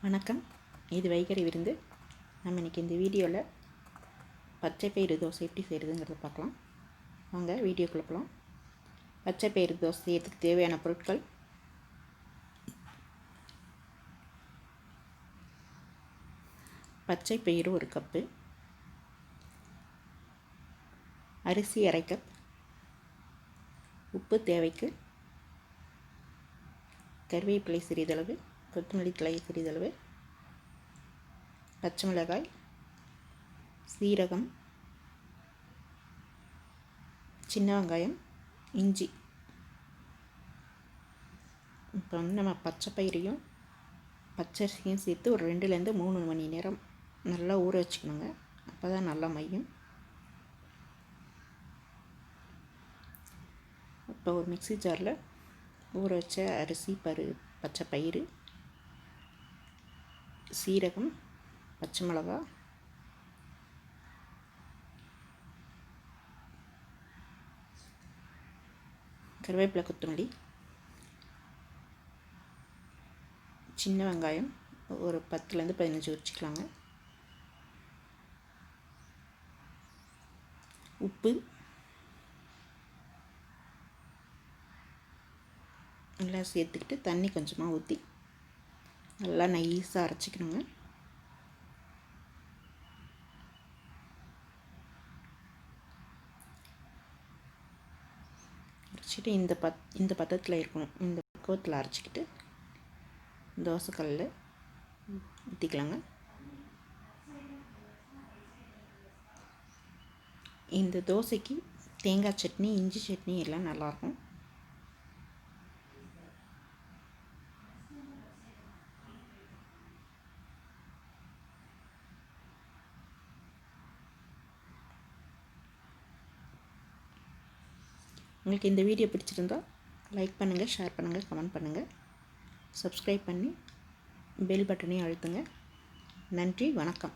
வணக்கம். இது வைகரை விருந்து. நம்ம இன்றைக்கி இந்த வீடியோவில் பச்சை பயிறு தோசை எப்படி செய்கிறதுங்கிறத பார்க்கலாம். வாங்க வீடியோக்குள்ளே போகலாம். பச்சை பயிறு தோசை செய்யறதுக்கு தேவையான பொருட்கள்: பச்சை பயிறு 1 கப்பு, அரிசி அரை கப், உப்பு தேவைக்கு, கருவேப்பிலை சிறிதளவு, கொத்தமல்லி தழை சிறிதளவு, பச்சை மிளகாய், சீரகம், சின்ன வெங்காயம், இஞ்சி. இப்போ நம்ம பச்சை பயிரையும் பச்சரிசியும் சேர்த்து ஒரு 2லேருந்து 3 மணி நேரம் நல்லா ஊற வச்சுக்கணுங்க. அப்போ தான் நல்லா மையும். இப்போ ஒரு மிக்ஸி ஜாரில் ஊற வச்ச அரிசி, பச்சை பயிறு, சீரகம், பச்சை மிளகாய், கருவேப்பிலை, கொத்தமல்லி, சின்ன வெங்காயம் ஒரு 10லேருந்து 15 வச்சுக்கலாங்க, உப்பு, எல்லாம் சேர்த்துக்கிட்டு தண்ணி கொஞ்சமாக ஊற்றி நல்லா நைஸாக அரைச்சிக்கணுங்க. அரைச்சிட்டு இந்த பதத்தில் இருக்கணும். இந்த பக்குவத்தில் அரைச்சிக்கிட்டு தோசைக்கல்லில் ஊற்றிக்கலாங்க. இந்த தோசைக்கு தேங்காய் சட்னி, இஞ்சி சட்னி எல்லாம் நல்லாயிருக்கும். உங்களுக்கு இந்த வீடியோ பிடிச்சிருந்தால் லைக் பண்ணுங்கள், ஷேர் பண்ணுங்கள், கமெண்ட் பண்ணுங்கள், சப்ஸ்கிரைப் பண்ணி பெல் பட்டனையும் அழுத்துங்க. நன்றி, வணக்கம்.